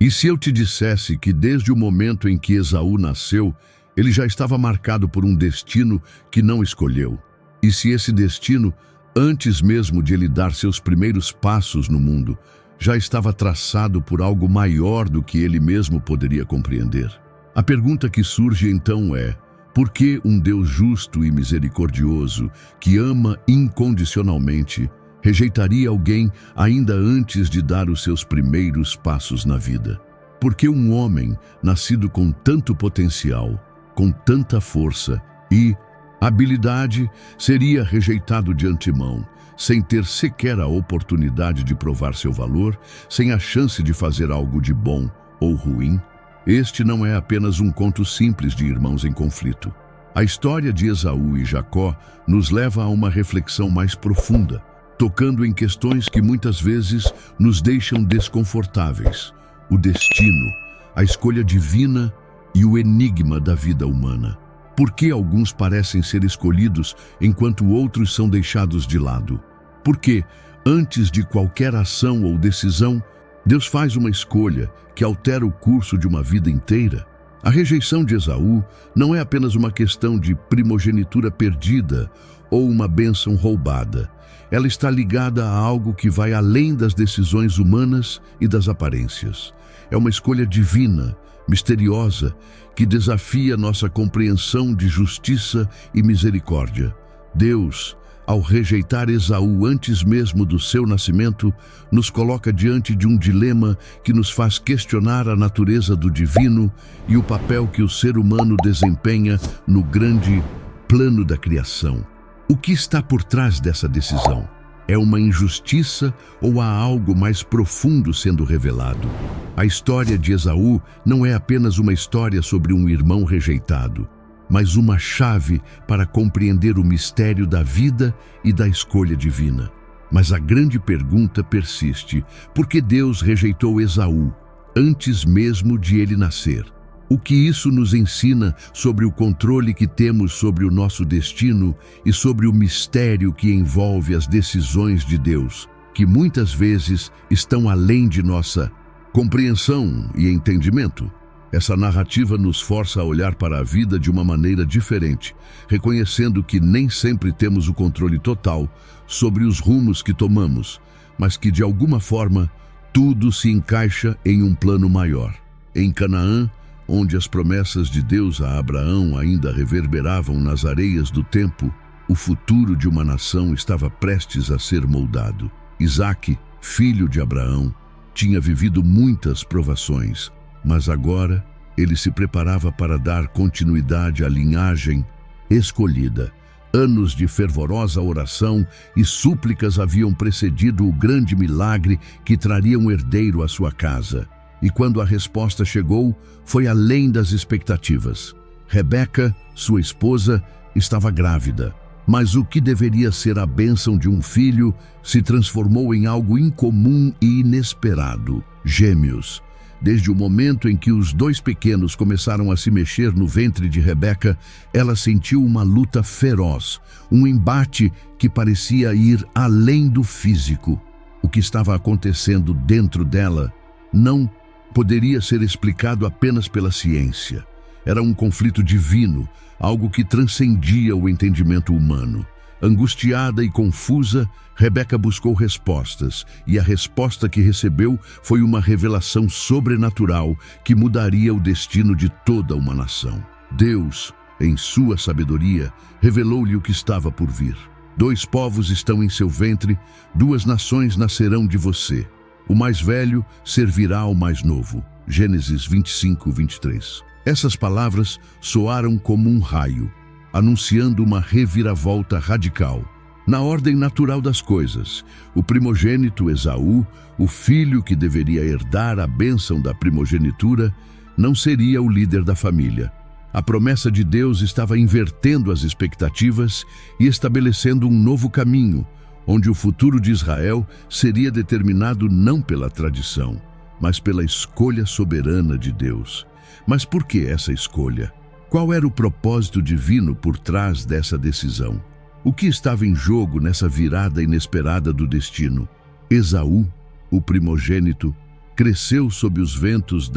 E se eu te dissesse que desde o momento em que Esaú nasceu, ele já estava marcado por um destino que não escolheu? E se esse destino, antes mesmo de ele dar seus primeiros passos no mundo, já estava traçado por algo maior do que ele mesmo poderia compreender? A pergunta que surge então é: por que um Deus justo e misericordioso, que ama incondicionalmente, rejeitaria alguém ainda antes de dar os seus primeiros passos na vida? Por que um homem, nascido com tanto potencial, com tanta força e habilidade, seria rejeitado de antemão, sem ter sequer a oportunidade de provar seu valor, sem a chance de fazer algo de bom ou ruim? Este não é apenas um conto simples de irmãos em conflito. A história de Esaú e Jacó nos leva a uma reflexão mais profunda, tocando em questões que muitas vezes nos deixam desconfortáveis: o destino, a escolha divina e o enigma da vida humana. Por que alguns parecem ser escolhidos enquanto outros são deixados de lado? Por que, antes de qualquer ação ou decisão, Deus faz uma escolha que altera o curso de uma vida inteira? A rejeição de Esaú não é apenas uma questão de primogenitura perdida ou uma bênção roubada. Ela está ligada a algo que vai além das decisões humanas e das aparências. É uma escolha divina, misteriosa, que desafia nossa compreensão de justiça e misericórdia. Deus, ao rejeitar Esaú antes mesmo do seu nascimento, nos coloca diante de um dilema que nos faz questionar a natureza do divino e o papel que o ser humano desempenha no grande plano da criação. O que está por trás dessa decisão? É uma injustiça ou há algo mais profundo sendo revelado? A história de Esaú não é apenas uma história sobre um irmão rejeitado, mas uma chave para compreender o mistério da vida e da escolha divina. Mas a grande pergunta persiste: por que Deus rejeitou Esaú antes mesmo de ele nascer? O que isso nos ensina sobre o controle que temos sobre o nosso destino e sobre o mistério que envolve as decisões de Deus, que muitas vezes estão além de nossa compreensão e entendimento? Essa narrativa nos força a olhar para a vida de uma maneira diferente, reconhecendo que nem sempre temos o controle total sobre os rumos que tomamos, mas que de alguma forma tudo se encaixa em um plano maior. Em Canaã, onde as promessas de Deus a Abraão ainda reverberavam nas areias do tempo, o futuro de uma nação estava prestes a ser moldado. Isaque, filho de Abraão, tinha vivido muitas provações, mas agora ele se preparava para dar continuidade à linhagem escolhida. Anos de fervorosa oração e súplicas haviam precedido o grande milagre que traria um herdeiro à sua casa. E quando a resposta chegou, foi além das expectativas. Rebeca, sua esposa, estava grávida, mas o que deveria ser a bênção de um filho se transformou em algo incomum e inesperado: gêmeos. Desde o momento em que os dois pequenos começaram a se mexer no ventre de Rebeca, ela sentiu uma luta feroz, um embate que parecia ir além do físico. O que estava acontecendo dentro dela não poderia ser explicado apenas pela ciência. Era um conflito divino, algo que transcendia o entendimento humano. Angustiada e confusa, Rebeca buscou respostas, e a resposta que recebeu foi uma revelação sobrenatural que mudaria o destino de toda uma nação. Deus, em sua sabedoria, revelou-lhe o que estava por vir. 2 povos estão em seu ventre, 2 nações nascerão de você. O mais velho servirá ao mais novo. Gênesis 25, 23. Essas palavras soaram como um raio, anunciando uma reviravolta radical. Na ordem natural das coisas, o primogênito Esaú, o filho que deveria herdar a bênção da primogenitura, não seria o líder da família. A promessa de Deus estava invertendo as expectativas e estabelecendo um novo caminho, onde o futuro de Israel seria determinado não pela tradição, mas pela escolha soberana de Deus. Mas por que essa escolha? Qual era o propósito divino por trás dessa decisão? O que estava em jogo nessa virada inesperada do destino? Esaú, o primogênito, cresceu sob os ventos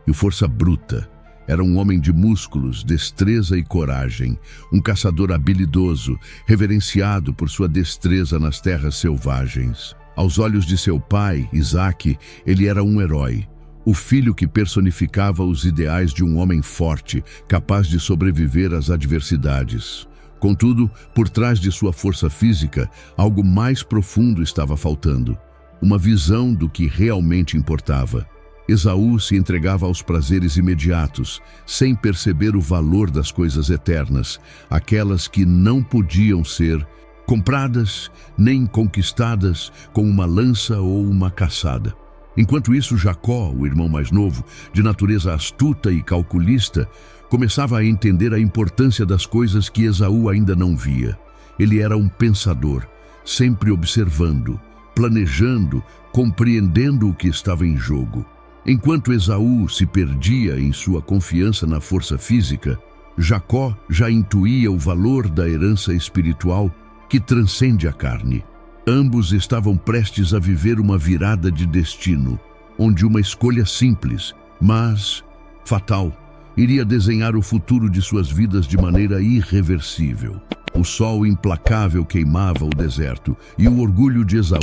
e força bruta. Era um homem de músculos, destreza e coragem, um caçador habilidoso, reverenciado por sua destreza nas terras selvagens. Aos olhos de seu pai, Isaque, ele era um herói, o filho que personificava os ideais de um homem forte, capaz de sobreviver às adversidades. Contudo, por trás de sua força física, algo mais profundo estava faltando, uma visão do que realmente importava. Esaú se entregava aos prazeres imediatos, sem perceber o valor das coisas eternas, aquelas que não podiam ser compradas nem conquistadas com uma lança ou uma caçada. Enquanto isso, Jacó, o irmão mais novo, de natureza astuta e calculista, começava a entender a importância das coisas que Esaú ainda não via. Ele era um pensador, sempre observando, planejando, compreendendo o que estava em jogo. Enquanto Esaú se perdia em sua confiança na força física, Jacó já intuía o valor da herança espiritual que transcende a carne. Ambos estavam prestes a viver uma virada de destino, onde uma escolha simples, mas fatal, iria desenhar o futuro de suas vidas de maneira irreversível. O sol implacável queimava o deserto e o orgulho de Esaú,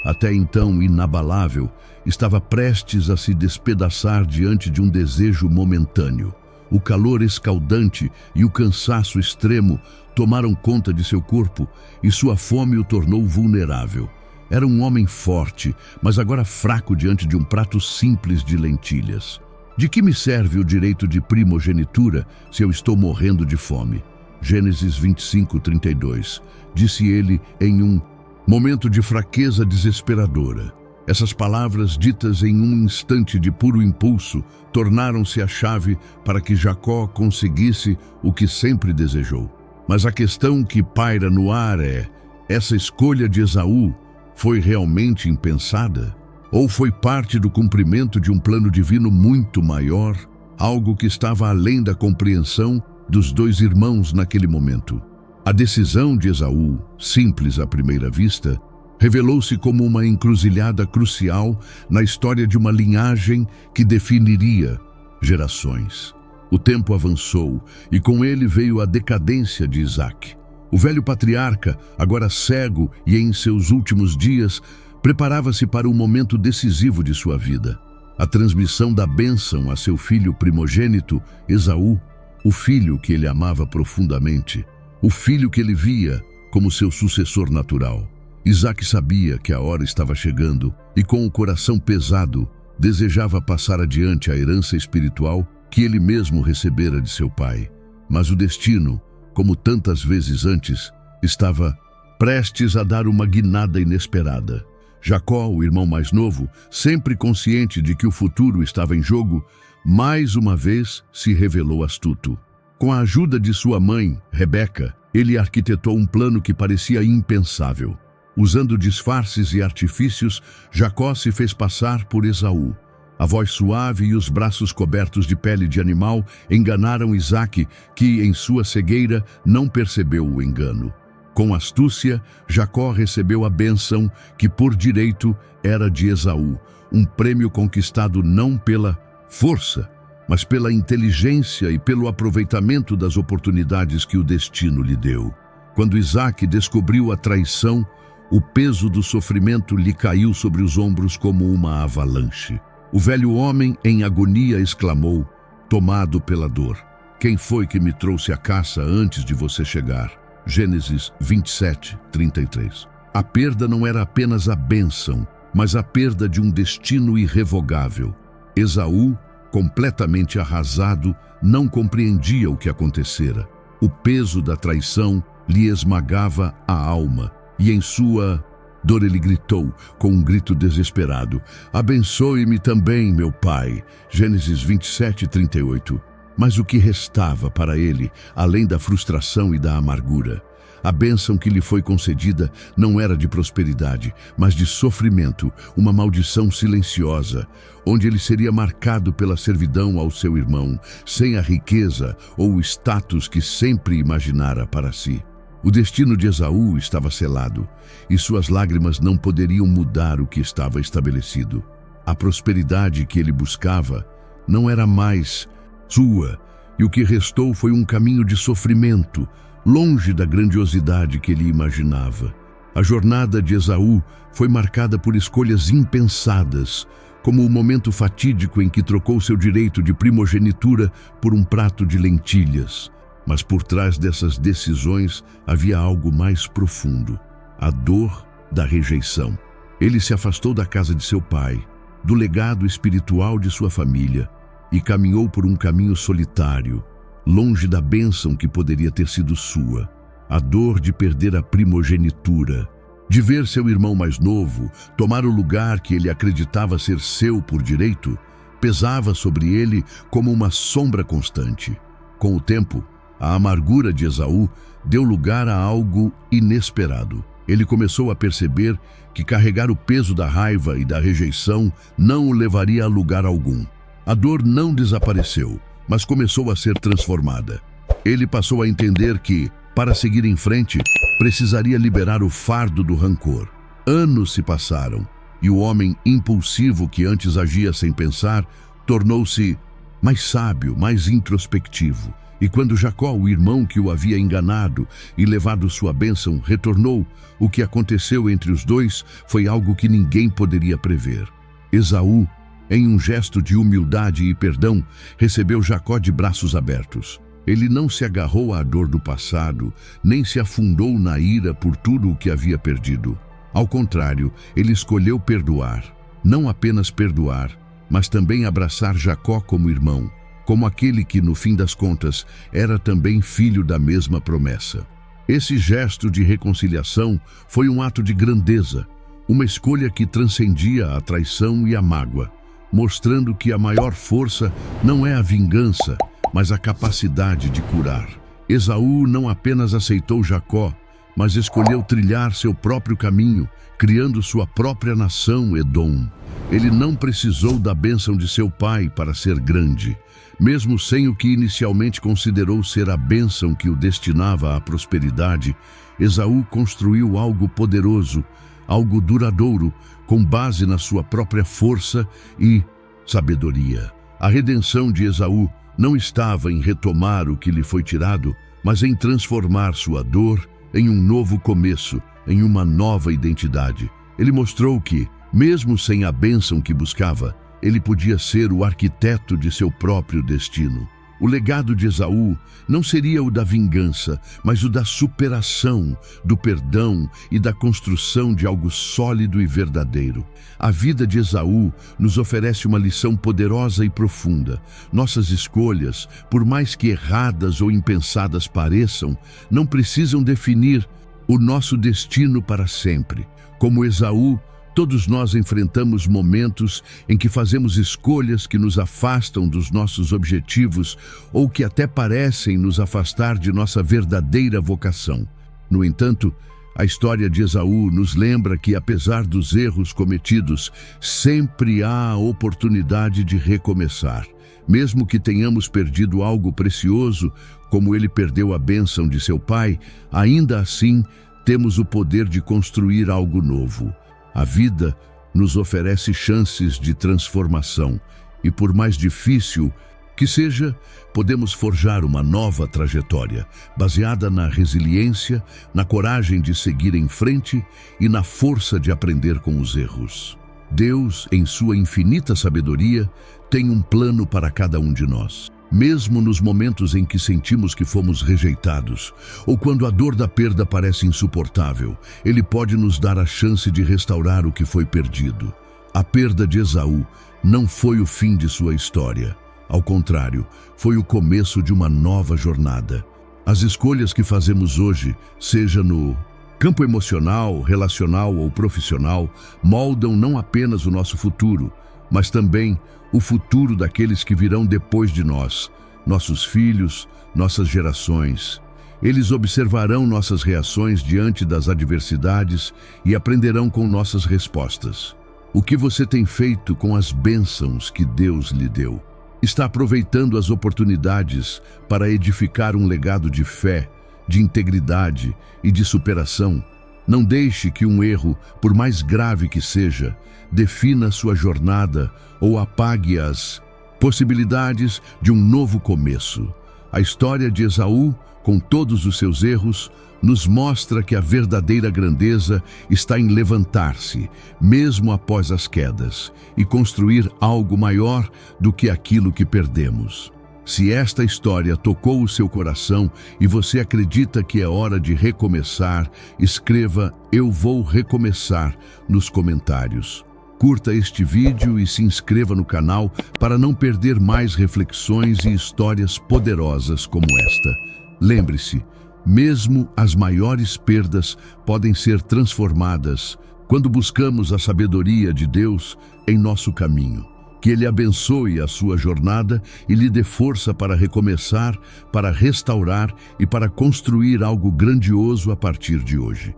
até então inabalável, estava prestes a se despedaçar diante de um desejo momentâneo. O calor escaldante e o cansaço extremo tomaram conta de seu corpo e sua fome o tornou vulnerável. Era um homem forte, mas agora fraco diante de um prato simples de lentilhas. De que me serve o direito de primogenitura se eu estou morrendo de fome? Gênesis 25:32. Disse ele em um momento de fraqueza desesperadora. Essas palavras, ditas em um instante de puro impulso, tornaram-se a chave para que Jacó conseguisse o que sempre desejou. Mas a questão que paira no ar é: essa escolha de Esaú foi realmente impensada? Ou foi parte do cumprimento de um plano divino muito maior, algo que estava além da compreensão dos dois irmãos naquele momento? A decisão de Esaú, simples à primeira vista, revelou-se como uma encruzilhada crucial na história de uma linhagem que definiria gerações. O tempo avançou e com ele veio a decadência de Isaque. O velho patriarca, agora cego e em seus últimos dias, preparava-se para um momento decisivo de sua vida. A transmissão da bênção a seu filho primogênito, Esaú, o filho que ele amava profundamente, o filho que ele via como seu sucessor natural. Isaque sabia que a hora estava chegando e, com o coração pesado, desejava passar adiante a herança espiritual que ele mesmo recebera de seu pai. Mas o destino, como tantas vezes antes, estava prestes a dar uma guinada inesperada. Jacó, o irmão mais novo, sempre consciente de que o futuro estava em jogo, mais uma vez se revelou astuto. Com a ajuda de sua mãe, Rebeca, ele arquitetou um plano que parecia impensável. Usando disfarces e artifícios, Jacó se fez passar por Esaú. A voz suave e os braços cobertos de pele de animal enganaram Isaque, que, em sua cegueira, não percebeu o engano. Com astúcia, Jacó recebeu a bênção que, por direito, era de Esaú, um prêmio conquistado não pela força, mas pela inteligência e pelo aproveitamento das oportunidades que o destino lhe deu. Quando Isaque descobriu a traição, o peso do sofrimento lhe caiu sobre os ombros como uma avalanche. O velho homem, em agonia, exclamou, tomado pela dor: "Quem foi que me trouxe a caça antes de você chegar?" Gênesis 27:33. A perda não era apenas a bênção, mas a perda de um destino irrevogável. Esaú, completamente arrasado, não compreendia o que acontecera. O peso da traição lhe esmagava a alma, e em sua dor ele gritou, com um grito desesperado: "Abençoe-me também, meu pai." Gênesis 27:38. Mas o que restava para ele, além da frustração e da amargura? A bênção que lhe foi concedida não era de prosperidade, mas de sofrimento, uma maldição silenciosa, onde ele seria marcado pela servidão ao seu irmão, sem a riqueza ou o status que sempre imaginara para si. O destino de Esaú estava selado, e suas lágrimas não poderiam mudar o que estava estabelecido. A prosperidade que ele buscava não era mais sua, e o que restou foi um caminho de sofrimento, longe da grandiosidade que ele imaginava. A jornada de Esaú foi marcada por escolhas impensadas, como o momento fatídico em que trocou seu direito de primogenitura por um prato de lentilhas. Mas por trás dessas decisões havia algo mais profundo: a dor da rejeição. Ele se afastou da casa de seu pai, do legado espiritual de sua família, e caminhou por um caminho solitário, longe da bênção que poderia ter sido sua. A dor de perder a primogenitura, de ver seu irmão mais novo tomar o lugar que ele acreditava ser seu por direito, pesava sobre ele como uma sombra constante. Com o tempo, a amargura de Esaú deu lugar a algo inesperado. Ele começou a perceber que carregar o peso da raiva e da rejeição não o levaria a lugar algum. A dor não desapareceu, mas começou a ser transformada. Ele passou a entender que, para seguir em frente, precisaria liberar o fardo do rancor. Anos se passaram, e o homem impulsivo que antes agia sem pensar tornou-se mais sábio, mais introspectivo. E quando Jacó, o irmão que o havia enganado e levado sua bênção, retornou, o que aconteceu entre os dois foi algo que ninguém poderia prever. Esaú, em um gesto de humildade e perdão, recebeu Jacó de braços abertos. Ele não se agarrou à dor do passado, nem se afundou na ira por tudo o que havia perdido. Ao contrário, ele escolheu perdoar. Não apenas perdoar, mas também abraçar Jacó como irmão, como aquele que, no fim das contas, era também filho da mesma promessa. Esse gesto de reconciliação foi um ato de grandeza, uma escolha que transcendia a traição e a mágoa, mostrando que a maior força não é a vingança, mas a capacidade de curar. Esaú não apenas aceitou Jacó, mas escolheu trilhar seu próprio caminho, criando sua própria nação, Edom. Ele não precisou da bênção de seu pai para ser grande. Mesmo sem o que inicialmente considerou ser a bênção que o destinava à prosperidade, Esaú construiu algo poderoso, algo duradouro, com base na sua própria força e sabedoria. A redenção de Esaú não estava em retomar o que lhe foi tirado, mas em transformar sua dor em um novo começo, em uma nova identidade. Ele mostrou que, mesmo sem a bênção que buscava, ele podia ser o arquiteto de seu próprio destino. O legado de Esaú não seria o da vingança, mas o da superação, do perdão e da construção de algo sólido e verdadeiro. A vida de Esaú nos oferece uma lição poderosa e profunda. Nossas escolhas, por mais que erradas ou impensadas pareçam, não precisam definir o nosso destino para sempre. Como Esaú, todos nós enfrentamos momentos em que fazemos escolhas que nos afastam dos nossos objetivos ou que até parecem nos afastar de nossa verdadeira vocação. No entanto, a história de Esaú nos lembra que, apesar dos erros cometidos, sempre há a oportunidade de recomeçar. Mesmo que tenhamos perdido algo precioso, como ele perdeu a bênção de seu pai, ainda assim temos o poder de construir algo novo. A vida nos oferece chances de transformação e, por mais difícil que seja, podemos forjar uma nova trajetória, baseada na resiliência, na coragem de seguir em frente e na força de aprender com os erros. Deus, em sua infinita sabedoria, tem um plano para cada um de nós. Mesmo nos momentos em que sentimos que fomos rejeitados, ou quando a dor da perda parece insuportável, Ele pode nos dar a chance de restaurar o que foi perdido. A perda de Esaú não foi o fim de sua história. Ao contrário, foi o começo de uma nova jornada. As escolhas que fazemos hoje, seja no campo emocional, relacional ou profissional, moldam não apenas o nosso futuro, mas também o futuro daqueles que virão depois de nós, nossos filhos, nossas gerações. Eles observarão nossas reações diante das adversidades e aprenderão com nossas respostas. O que você tem feito com as bênçãos que Deus lhe deu? Está aproveitando as oportunidades para edificar um legado de fé, de integridade e de superação? Não deixe que um erro, por mais grave que seja, defina sua jornada ou apague as possibilidades de um novo começo. A história de Esaú, com todos os seus erros, nos mostra que a verdadeira grandeza está em levantar-se, mesmo após as quedas, e construir algo maior do que aquilo que perdemos. Se esta história tocou o seu coração e você acredita que é hora de recomeçar, escreva "Eu vou recomeçar" nos comentários. Curta este vídeo e se inscreva no canal para não perder mais reflexões e histórias poderosas como esta. Lembre-se, mesmo as maiores perdas podem ser transformadas quando buscamos a sabedoria de Deus em nosso caminho. Que Ele abençoe a sua jornada e lhe dê força para recomeçar, para restaurar e para construir algo grandioso a partir de hoje.